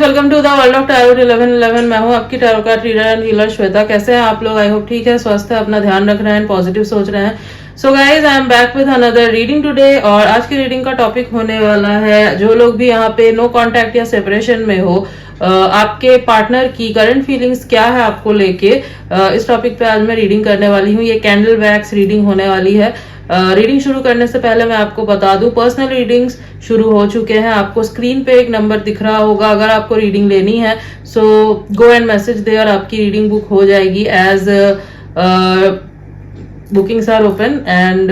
Welcome to the world of tarot 1111। मैं हूं आपकी tarot card reader and healer Shweta. कैसे हैं आप लोग? आई होप ठीक है, स्वस्थ है, अपना ध्यान रख रहे हैं, पॉजिटिव सोच रहे हैं। So guys, I am back with another reading today. और आज की रीडिंग का टॉपिक होने वाला है, जो लोग भी यहाँ पे नो कॉन्टैक्ट या सेपरेशन में हो, आपके पार्टनर की करंट फीलिंग्स क्या है आपको लेके, इस टॉपिक पे आज मैं रीडिंग करने वाली हूँ। ये कैंडल वैक्स रीडिंग होने वाली है। रीडिंग शुरू करने से पहले मैं आपको बता दूं, पर्सनल रीडिंग्स शुरू हो चुके हैं। आपको स्क्रीन पे एक नंबर दिख रहा होगा, अगर आपको रीडिंग लेनी है so go and message there, आपकी रीडिंग बुक हो जाएगी। As bookings are open and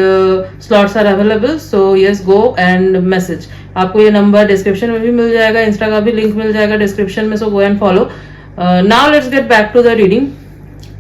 slots are available, so yes, go and message। आपको ये नंबर डिस्क्रिप्शन में भी मिल जाएगा, इंस्टा का भी लिंक मिल जाएगा डिस्क्रिप्शन में, so go and follow. Now let's get back to the reading.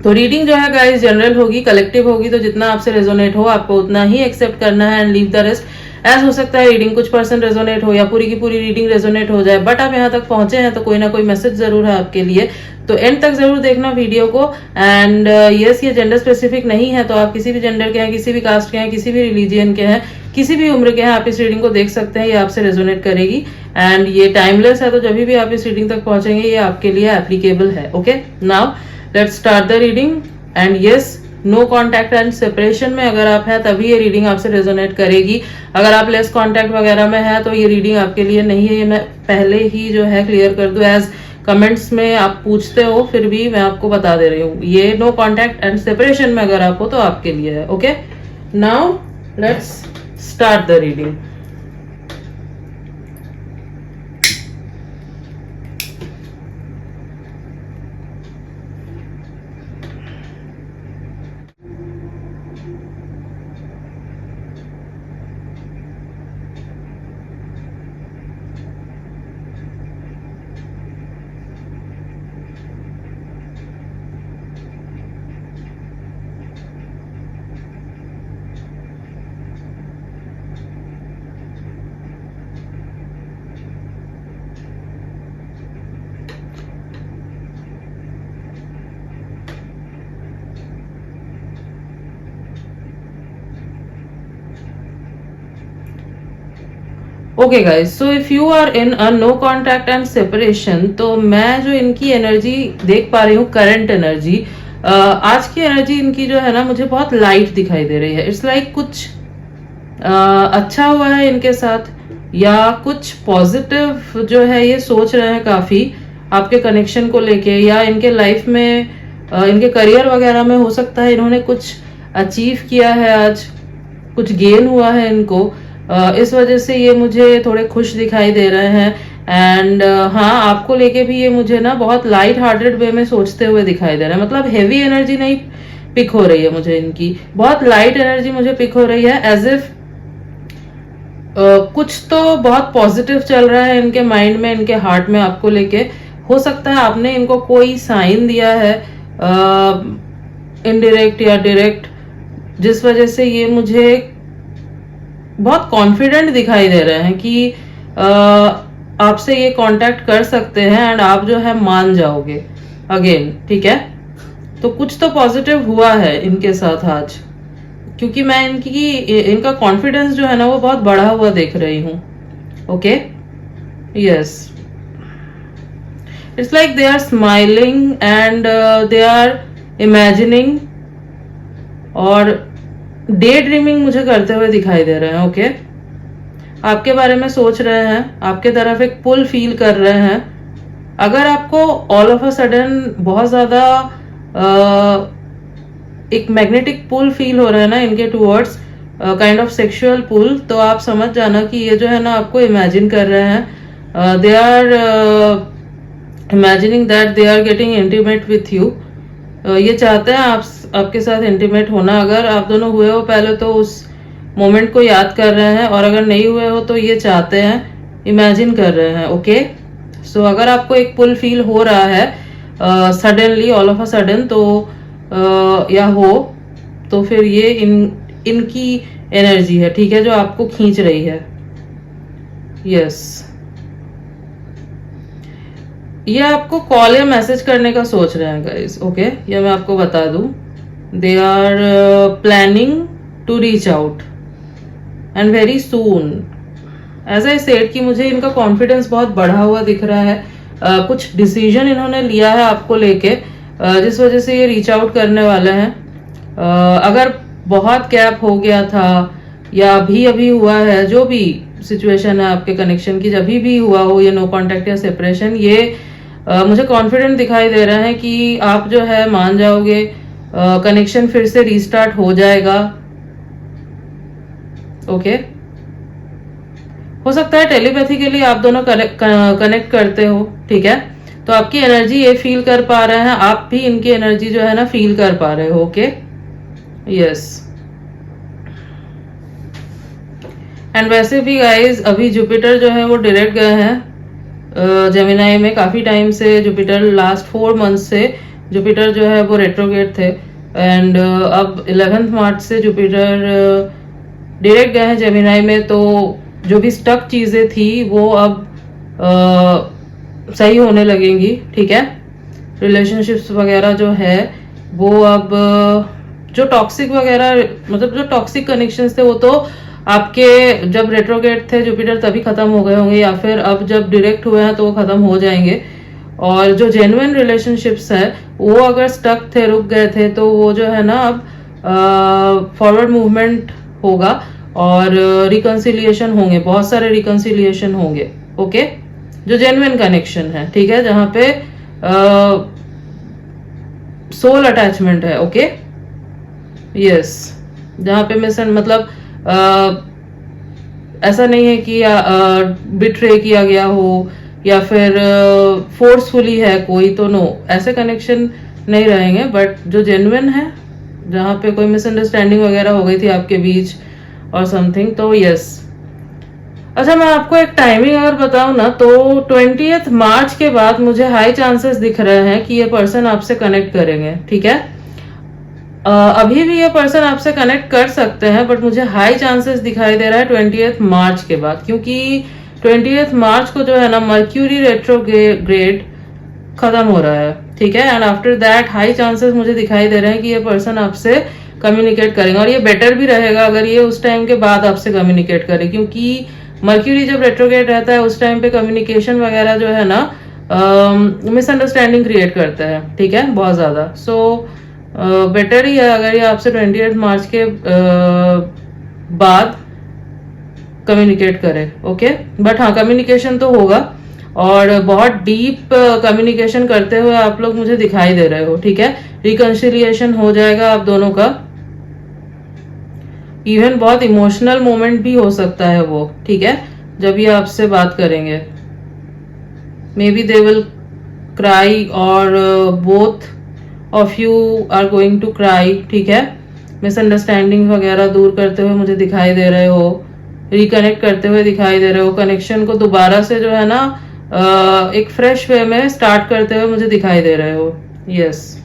तो रीडिंग जो है गाइस जनरल होगी, कलेक्टिव होगी, तो जितना आपसे रेजोनेट हो आपको उतना ही एक्सेप्ट करना है एंड लीव द रेस्ट। ऐसा हो सकता है रीडिंग कुछ परसेंट रेजोनेट हो या पूरी की पूरी रीडिंग रेजोनेट हो जाए, बट आप यहाँ तक पहुंचे हैं तो कोई ना कोई मैसेज जरूर है आपके लिए, तो एंड तक जरूर देखना वीडियो को। एंड यस, ये जेंडर स्पेसिफिक नहीं है, तो आप किसी भी जेंडर के हैं, किसी भी कास्ट के हैं, किसी भी रिलीजियन के हैं, किसी भी उम्र के हैं, आप इस रीडिंग को देख सकते हैं। ये आपसे रेजोनेट करेगी एंड ये टाइमलेस है, तो जब भी आप इस रीडिंग तक पहुंचेंगे ये आपके लिए एप्लीकेबल है। Okay, now let's start the reading. And yes, no contact and separation में अगर आप हैं तभी ये रीडिंग आपसे रेजोनेट करेगी। अगर आप लेस कॉन्टैक्ट वगैरह में है तो ये रीडिंग आपके लिए नहीं है। ये मैं पहले ही जो है क्लियर कर दूं, एज कमेंट्स में आप पूछते हो, फिर भी मैं आपको बता दे रही हूँ, ये नो कॉन्टैक्ट एंड सेपरेशन में अगर आप हो तो आपके लिए है। Okay, now let's start the reading. Okay guys, so if you are in a no contact and separation, तो मैं जो इनकी एनर्जी देख पा रही हूँ, करंट एनर्जी, आज की एनर्जी इनकी जो है ना, मुझे बहुत लाइट दिखाई दे रही है। इट्स लाइक कुछ अच्छा हुआ है इनके साथ, या कुछ पॉजिटिव जो है ये सोच रहे हैं काफी आपके कनेक्शन को लेके, या इनके लाइफ में इनके करियर वगैरह में हो सकता है इन्होंने कुछ अचीव किया है, आज कुछ गेन हुआ है इनको, इस वजह से ये मुझे थोड़े खुश दिखाई दे रहे हैं। एंड हाँ, आपको लेके भी ये मुझे ना बहुत लाइट हार्टेड वे में सोचते हुए दिखाई दे रहे हैं। मतलब हेवी एनर्जी नहीं पिक हो रही है मुझे इनकी, बहुत लाइट एनर्जी मुझे पिक हो रही है। एज इफ कुछ तो बहुत पॉजिटिव चल रहा है इनके माइंड में, इनके हार्ट में आपको लेके। हो सकता है आपने इनको कोई साइन दिया है, इनडायरेक्ट या डायरेक्ट, जिस वजह से ये मुझे बहुत कॉन्फिडेंट दिखाई दे रहे हैं कि आपसे ये कांटेक्ट कर सकते हैं एंड आप जो है मान जाओगे अगेन। ठीक है, तो कुछ तो पॉजिटिव हुआ है इनके साथ आज, क्योंकि मैं इनका कॉन्फिडेंस जो है ना वो बहुत बढ़ा हुआ देख रही हूँ। Okay, yes, it's like they are smiling and they are imagining और डे ड्रीमिंग मुझे करते हुए दिखाई दे रहे हैं। ओके, आपके बारे में सोच रहे हैं, आपके तरफ एक पुल फील कर रहे हैं। अगर आपको ऑल ऑफ अ सडन बहुत ज्यादा एक मैग्नेटिक पुल फील हो रहा है ना इनके टूवर्ड्स, काइंड ऑफ सेक्सुअल पुल, तो आप समझ जाना कि ये जो है ना आपको इमेजिन कर रहे हैं। They are imagining that they are getting intimate with you. ये चाहते हैं आपके साथ इंटीमेट होना। अगर आप दोनों हुए हो पहले तो उस मोमेंट को याद कर रहे हैं, और अगर नहीं हुए हो तो ये चाहते हैं, इमेजिन कर रहे हैं। ओके, सो अगर आपको एक पुल फील हो रहा है suddenly, all of a sudden, तो या हो, तो फिर ये इनकी एनर्जी है, ठीक है, जो आपको खींच रही है। यस, ये आपको कॉल या मैसेज करने का सोच रहे हैं गाइस। ओके, ये मैं आपको बता दूं, they are planning to reach out and very soon. As I said कि मुझे इनका कॉन्फिडेंस बहुत बढ़ा हुआ दिख रहा है। कुछ डिसीजन इन्होंने लिया है आपको लेके, जिस वजह से ये रीच आउट करने वाले हैं। अगर बहुत गैप हो गया था या अभी अभी हुआ है, जो भी सिचुएशन है आपके कनेक्शन की, जब भी हुआ हो ये नो कांटेक्ट या सेपरेशन, ये मुझे कॉन्फिडेंट दिखाई दे रहा है कि आप जो है मान जाओगे, कनेक्शन फिर से रीस्टार्ट हो जाएगा। ओके, हो सकता है टेलीपैथिकली आप दोनों कनेक्ट करते हो, ठीक है। तो आपकी एनर्जी ये फील कर पा रहे हैं, आप भी इनकी एनर्जी जो है ना फील कर पा रहे हो। Okay, yes. एंड वैसे भी गाइज अभी जुपिटर जो है वो डायरेक्ट गए हैं जेमिनाई में। काफी टाइम से जुपिटर, लास्ट 4 मंथ से जुपिटर जो है वो रेट्रोगेट थे, एंड अब 11 मार्च से जुपिटर डायरेक्ट गए हैं जेमिनाई में। तो जो भी स्टक चीजें थी वो अब सही होने लगेंगी, ठीक है। रिलेशनशिप्स वगैरह जो है वो अब जो टॉक्सिक वगैरह, मतलब जो टॉक्सिक कनेक्शंस थे वो तो आपके जब रेट्रोगेट थे जुपिटर तभी खत्म हो गए होंगे, या फिर अब जब डायरेक्ट हुए हैं तो वो खत्म हो जाएंगे। और जो जेन्युइन रिलेशनशिप्स है वो अगर स्टक थे, रुक गए थे, तो वो जो है ना अब फॉरवर्ड मूवमेंट होगा और रिकंसिलिएशन होंगे, बहुत सारे रिकंसिलिएशन होंगे। ओके, जो जेन्युइन कनेक्शन है, ठीक है, जहां पे सोल अटैचमेंट है। ओके, यस, जहां पे मतलब ऐसा नहीं है कि बिट्रे किया गया हो या फिर फोर्सफुली है कोई, तो नो, ऐसे कनेक्शन नहीं रहेंगे। बट जो जेन्युइन है, जहाँ पे कोई मिसअंडरस्टैंडिंग वगैरह हो गई थी आपके बीच और समथिंग, तो यस। अच्छा, मैं आपको एक टाइमिंग अगर बताऊं ना, तो 20 मार्च के बाद मुझे हाई चांसेस दिख रहे हैं कि ये पर्सन आपसे कनेक्ट करेंगे, ठीक है। अभी भी ये पर्सन आपसे कनेक्ट कर सकते हैं, बट मुझे हाई चांसेस दिखाई दे रहा है 20 मार्च के बाद, क्योंकि 20 मार्च को जो है ना मर्क्यूरी रेट्रोग्रेड खत्म हो रहा है, ठीक है। And after that high chances मुझे दिखाई दे रहे हैं कि ये पर्सन आपसे कम्युनिकेट करेंगे, और ये बेटर भी रहेगा अगर ये उस टाइम के बाद आपसे कम्युनिकेट करे, क्योंकि मर्क्यूरी जब रेट्रोग्रेड रहता है उस टाइम पे कम्युनिकेशन वगैरह जो है ना मिसअंडरस्टैंडिंग क्रिएट करता है, ठीक है, बहुत ज्यादा। सो बेटर ही है अगर ये आपसे 28 मार्च के बाद कम्युनिकेट करे। ओके, बट हाँ, कम्युनिकेशन तो होगा, और बहुत डीप कम्युनिकेशन करते हुए आप लोग मुझे दिखाई दे रहे हो, ठीक है। रिकंसिलिएशन हो जाएगा आप दोनों का, इवन बहुत इमोशनल मोमेंट भी हो सकता है वो, ठीक है, जब ये आपसे बात करेंगे। Maybe they will cry, और both of you are going to cry, ठीक है। मिसअंडरस्टैंडिंग वगैरह दूर करते हुए मुझे दिखाई दे रहे हो, रिकनेक्ट करते हुए दिखाई दे रहे हो, कनेक्शन को दोबारा से जो है ना एक फ्रेश वे में स्टार्ट करते हुए मुझे दिखाई दे रहे हो। यस,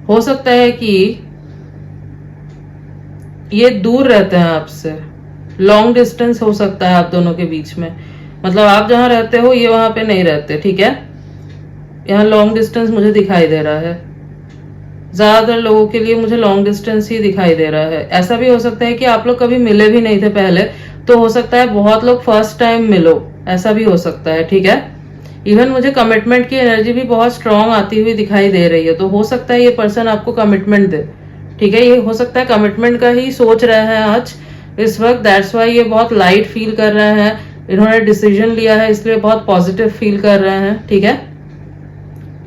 हो सकता है कि ये दूर रहते हैं आपसे, लॉन्ग डिस्टेंस हो सकता है आप दोनों के बीच में, मतलब आप जहां रहते हो ये वहां पे नहीं रहते, ठीक है। यहाँ लॉन्ग डिस्टेंस मुझे दिखाई दे रहा है, ज्यादातर लोगों के लिए मुझे लॉन्ग डिस्टेंस ही दिखाई दे रहा है। ऐसा भी हो सकता है कि आप लोग कभी मिले भी नहीं थे पहले, तो हो सकता है बहुत लोग फर्स्ट टाइम मिलो, ऐसा भी हो सकता है, ठीक है। इवन मुझे कमिटमेंट की एनर्जी भी बहुत स्ट्रांग आती हुई दिखाई दे रही है, तो हो सकता है ये पर्सन आपको कमिटमेंट दे, ठीक है। ये हो सकता है कमिटमेंट का ही सोच रहे हैं आज इस वक्त, दैट्स वाई ये बहुत लाइट फील कर रहे हैं, इन्होंने डिसीजन लिया है इसलिए बहुत पॉजिटिव फील कर रहे हैं, ठीक है।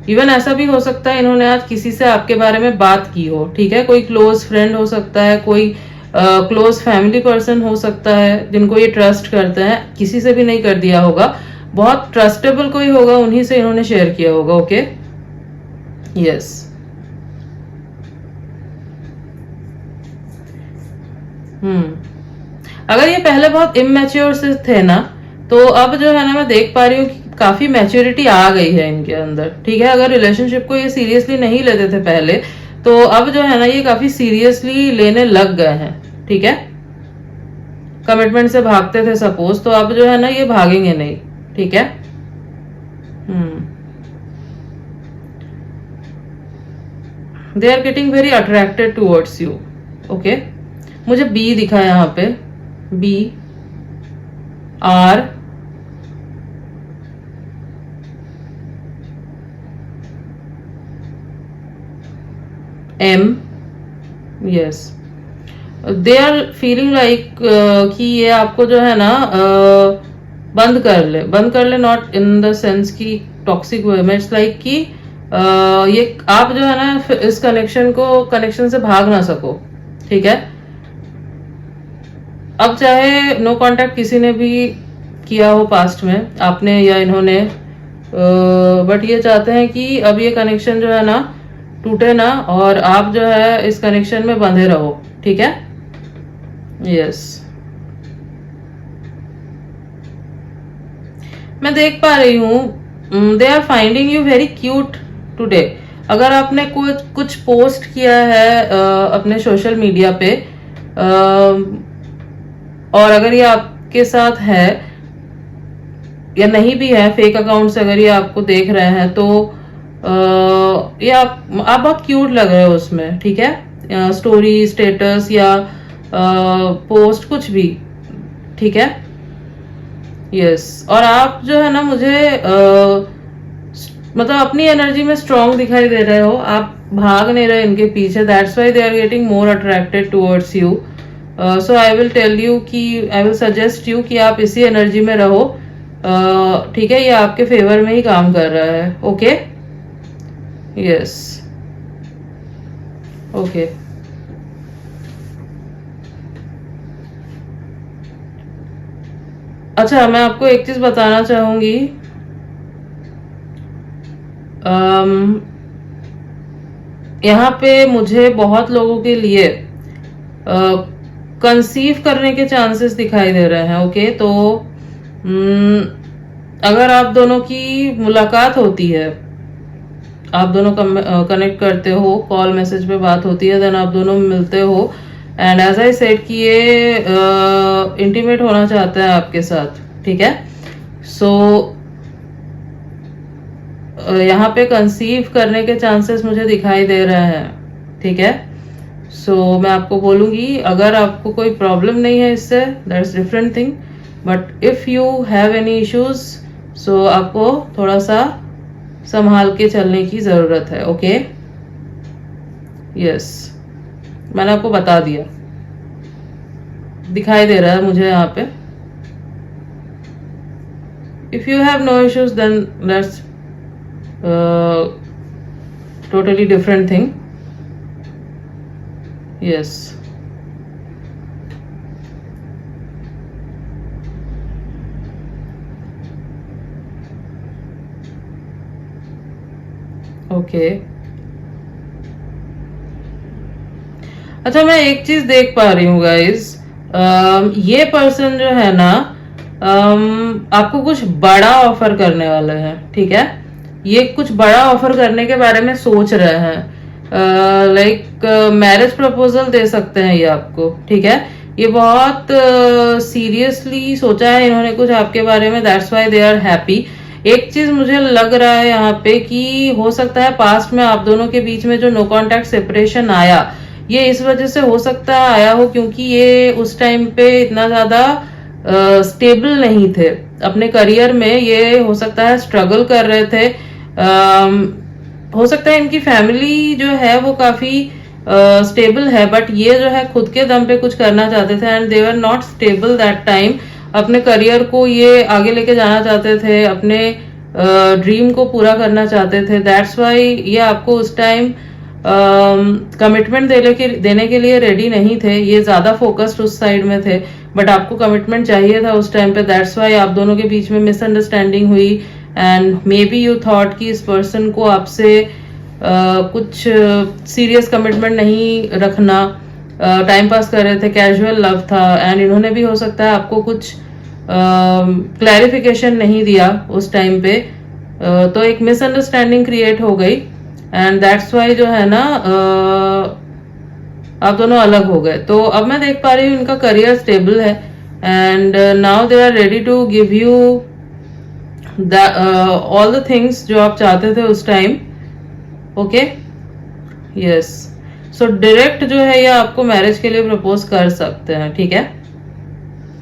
इवन ऐसा भी हो सकता है इन्होंने आज किसी से आपके बारे में बात की हो, ठीक है। कोई क्लोज फ्रेंड हो सकता है, कोई क्लोज फैमिली पर्सन हो सकता है जिनको ये ट्रस्ट करते हैं, किसी से भी नहीं कर दिया होगा, बहुत ट्रस्टेबल कोई होगा, उन्हीं से इन्होंने शेयर किया होगा। Okay, yes. अगर ये पहले बहुत इमेच्योर से थे ना, तो अब जो है ना मैं देख पा रही हूँ कि काफी मैच्योरिटी आ गई है इनके अंदर, ठीक है। अगर रिलेशनशिप को ये सीरियसली नहीं लेते थे पहले, तो अब जो है ना ये काफी सीरियसली लेने लग गए हैं, ठीक है। कमिटमेंट से भागते थे सपोज, तो अब जो है ना ये भागेंगे नहीं, ठीक है। They are getting very attracted towards you. Okay, मुझे बी दिखा है यहाँ पे. B, R, M. Yes, they are feeling like कि ये आपको जो है ना बंद कर ले. नॉट इन द सेंस की टॉक्सिक वे में. इट्स लाइक कि ये आप जो है ना इस कनेक्शन से भाग ना सको. ठीक है, अब चाहे नो कांटेक्ट किसी ने भी किया हो पास्ट में, आपने या इन्होंने, बट ये चाहते हैं कि अब ये कनेक्शन जो है ना टूटे ना, और आप जो है इस कनेक्शन में बंधे रहो. ठीक है. यस, मैं देख पा रही हूँ they are finding you very cute today. अगर आपने कुछ पोस्ट किया है अपने सोशल मीडिया पे, और अगर ये आपके साथ है या नहीं भी है, फेक अकाउंट से अगर ये आपको देख रहे हैं, तो ये आप बहुत क्यूट लग रहे हो उसमें. ठीक है, स्टोरी, स्टेटस या पोस्ट, कुछ भी. ठीक है. यस, और आप जो है ना मुझे मतलब अपनी एनर्जी में स्ट्रांग दिखाई दे रहे हो. आप भाग नहीं रहे इनके पीछे. That's why they are getting more attracted towards you. So I will tell you कि आई विल सजेस्ट यू कि आप इसी एनर्जी में रहो. ठीक है, ये आपके फेवर में ही काम कर रहा है. ओके. Yes, okay. अच्छा, मैं आपको एक चीज बताना चाहूंगी. यहाँ पे मुझे बहुत लोगों के लिए कंसीव करने के चांसेस दिखाई दे रहे हैं. ओके, तो अगर आप दोनों की मुलाकात होती है, आप दोनों कनेक्ट करते हो, कॉल मैसेज पे बात होती है, देन आप दोनों मिलते हो, एंड एज आई सेड कि ये इंटीमेट होना चाहता है आपके साथ. ठीक है. सो यहाँ पे कंसीव करने के चांसेस मुझे दिखाई दे रहे हैं. ठीक है. सो मैं आपको बोलूंगी, अगर आपको कोई प्रॉब्लम नहीं है इससे, that's different thing, but if you have any issues, so आपको थोड़ा सा संभाल के चलने की जरूरत है. ओके. यस, मैंने आपको बता दिया, दिखाई दे रहा है मुझे यहाँ पे. If you have no issues, then that's totally different thing. Yes. Okay. अच्छा, मैं एक चीज देख पा रही हूँ गाइज. ये पर्सन जो है ना आपको कुछ बड़ा ऑफर करने वाला है. ठीक है, ये कुछ बड़ा ऑफर करने के बारे में सोच रहे हैं. लाइक मैरिज प्रपोजल दे सकते हैं ये आपको. ठीक है, ये बहुत सीरियसली सोचा है इन्होंने कुछ आपके बारे में. That's why they are happy. एक चीज मुझे लग रहा है यहाँ पे कि हो सकता है पास्ट में आप दोनों के बीच में जो नो कॉन्टैक्ट सेपरेशन आया, ये इस वजह से हो सकता है आया हो क्योंकि ये उस टाइम पे इतना ज्यादा स्टेबल नहीं थे अपने करियर में. ये हो सकता है स्ट्रगल कर रहे थे. हो सकता है इनकी फैमिली जो है वो काफी स्टेबल है, बट ये जो है खुद के दम पे कुछ करना चाहते थे, and they were not stable that time. अपने करियर को ये आगे लेके जाना चाहते थे, अपने ड्रीम को पूरा करना चाहते थे. दैट्स वाई ये आपको उस टाइम कमिटमेंट देने के लिए रेडी नहीं थे. ये ज्यादा फोकस्ड उस साइड में थे, बट आपको कमिटमेंट चाहिए था उस टाइम पे. दैट्स वाई आप दोनों के बीच में मिसअंडरस्टैंडिंग हुई, and may be you thought कि इस पर्सन को आपसे कुछ सीरियस कमिटमेंट नहीं रखना, टाइम पास कर रहे थे, कैजुअल लव था, एंड इन्होंने भी हो सकता है आपको कुछ क्लैरिफिकेशन नहीं दिया उस टाइम पे. तो एक मिसअंडरस्टैंडिंग क्रिएट हो गई, एंड दैट्स वाई जो है ना आप दोनों अलग हो गए. तो अब मैं देख पा रही हूँ इनका करियर स्टेबल है, and now they are ready to give you all the things जो आप चाहते थे उस time. Okay. Yes, so direct जो है ये आपको मैरिज के लिए प्रपोज कर सकते हैं, ठीक है।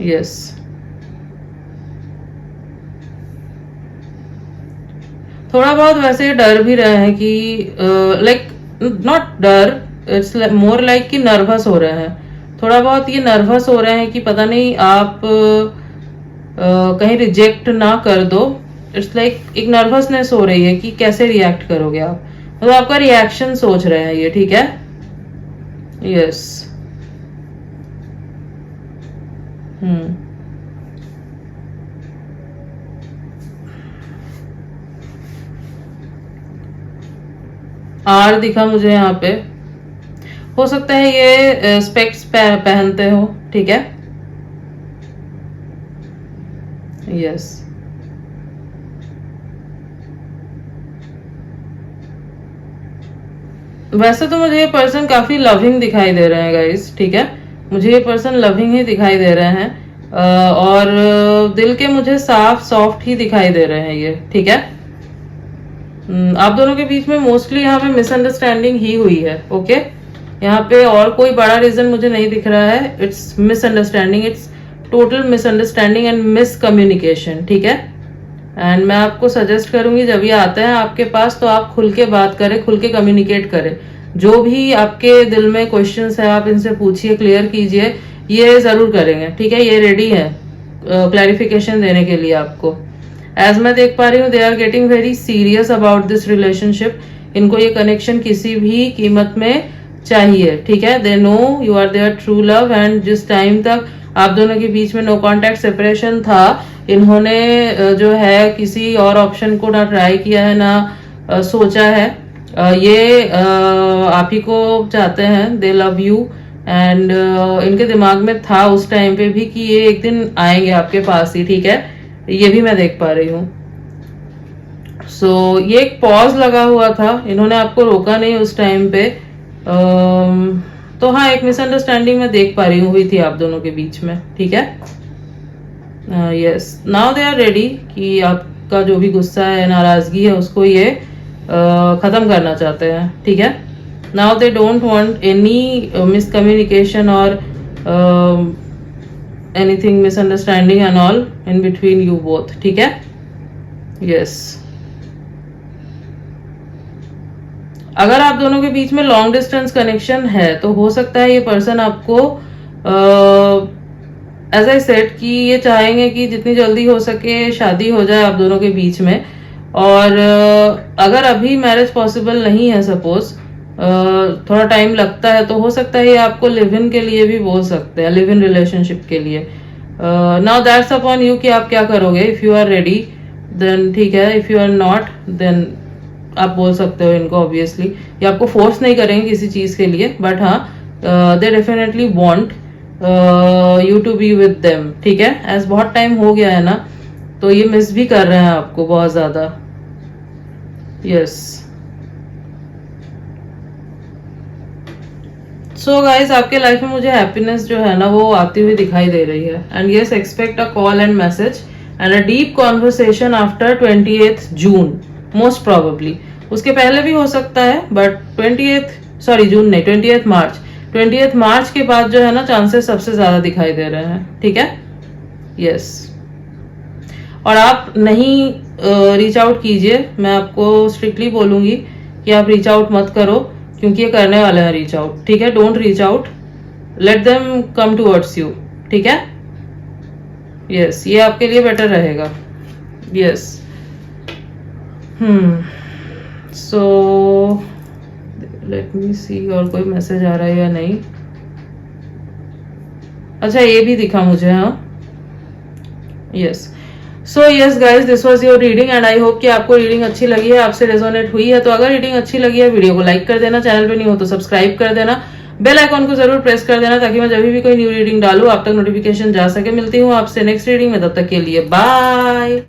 यस, थोड़ा बहुत वैसे डर भी रहे हैं कि लाइक नॉट डर, इट्स मोर लाइक कि नर्वस हो रहे हैं, थोड़ा बहुत ये नर्वस हो रहे हैं कि पता नहीं आप कहीं रिजेक्ट ना कर दो। इट्स लाइक एक नर्वसनेस हो रही है कि कैसे रिएक्ट करोगे आप, मतलब आपका रिएक्शन सोच रहे हैं ये, ठीक है। यस, आर दिखा मुझे यहाँ पे, हो सकता है ये स्पेक्स पहनते हो, ठीक है। यस, वैसे तो मुझे ये पर्सन काफी लविंग दिखाई दे रहे हैं गाइस, ठीक है। मुझे ये पर्सन लविंग ही दिखाई दे रहे हैं और दिल के मुझे साफ सॉफ्ट ही दिखाई दे रहे हैं ये, ठीक है। आप दोनों के बीच में मोस्टली यहाँ पे मिसअंडरस्टैंडिंग ही हुई है, ओके। यहाँ पे और कोई बड़ा रीजन मुझे नहीं दिख रहा है। It's misunderstanding, it's total misunderstanding and miscommunication, ठीक है। एंड मैं आपको सजेस्ट करूंगी जब ये आते हैं आपके पास तो आप खुल के बात करें, खुल के कम्युनिकेट करें, जो भी आपके दिल में क्वेश्चंस है आप इनसे पूछिए, क्लियर कीजिए, ये जरूर करेंगे, ठीक है। ये रेडी है क्लैरिफिकेशन देने के लिए आपको। एज मैं देख पा रही हूँ they are getting very serious about this relationship, इनको ये कनेक्शन किसी भी कीमत में चाहिए, ठीक है। They know you are their true love and जिस टाइम तक आप दोनों के बीच में नो कॉन्टैक्ट सेपरेशन था, इन्होंने जो है किसी और ऑप्शन को ना ट्राई किया है ना सोचा है। ये आप ही को चाहते हैं, दे लव यू एंड इनके दिमाग में था उस टाइम पे भी कि ये एक दिन आएंगे आपके पास ही, ठीक है। ये भी मैं देख पा रही हूँ। सो ये एक पॉज लगा हुआ था, इन्होंने आपको रोका नहीं उस टाइम पे। तो हाँ, एक मिसअंडरस्टैंडिंग मैं देख पा रही हूँ हुई थी आप दोनों के बीच में, ठीक है। Yes, now they are ready कि आपका जो भी गुस्सा है, नाराजगी है, उसको ये खत्म करना चाहते हैं, ठीक है। Now they don't want any miscommunication और anything misunderstanding and all in between you both, ठीक है। यस, अगर आप दोनों के बीच में लॉन्ग डिस्टेंस कनेक्शन है तो हो सकता है ये पर्सन आपको एज आई सेड कि ये चाहेंगे कि जितनी जल्दी हो सके शादी हो जाए आप दोनों के बीच में। और अगर अभी मैरिज पॉसिबल नहीं है, सपोज थोड़ा टाइम लगता है, तो हो सकता है ये आपको लिव इन के लिए भी बोल सकते हैं, लिव इन रिलेशनशिप के लिए। नाउ दैट्स अपॉन यू कि आप क्या करोगे। If you are ready then ठीक है, if you are not then आप बोल सकते हो इनको, ऑब्वियसली ये आपको फोर्स नहीं करेंगे किसी चीज के लिए, बट हाँ they definitely want you to be with them, ठीक है। एज बहुत टाइम हो गया है ना, तो ये मिस भी कर रहे हैं आपको बहुत ज्यादा। यस, सो गाइज आपके लाइफ में मुझे हैप्पीनेस जो है ना वो आती हुई दिखाई दे रही है। And yes, expect a call and message and a deep conversation after 28th June most probably. उसके पहले भी हो सकता है, बट 20th मार्च 20th मार्च के बाद जो है ना चांसेस सबसे ज्यादा दिखाई दे रहे हैं, ठीक है। यस, और आप नहीं रीच आउट कीजिए, मैं आपको स्ट्रिक्टली बोलूंगी कि आप रीच आउट मत करो, क्योंकि ये करने वाले हैं रीच आउट, ठीक है। Don't reach out, let them come towards you, ठीक है। यस, ये आपके लिए बेटर रहेगा। यस, सो लेट मी सी और कोई मैसेज आ रहा है या नहीं। अच्छा, ये भी दिखा मुझे, हाँ। Yes, so yes guys, this was your reading and I hope कि आपको रीडिंग अच्छी लगी है, आपसे रेजोनेट हुई है। तो अगर रीडिंग अच्छी लगी है, वीडियो को लाइक कर देना, चैनल पे नहीं हो तो सब्सक्राइब कर देना, बेल आइकॉन को जरूर प्रेस कर देना ताकि मैं जब भी कोई न्यू रीडिंग डालूं आप तक नोटिफिकेशन जा सके। मिलती हूँ आपसे नेक्स्ट रीडिंग में, तब तक के लिए बाय।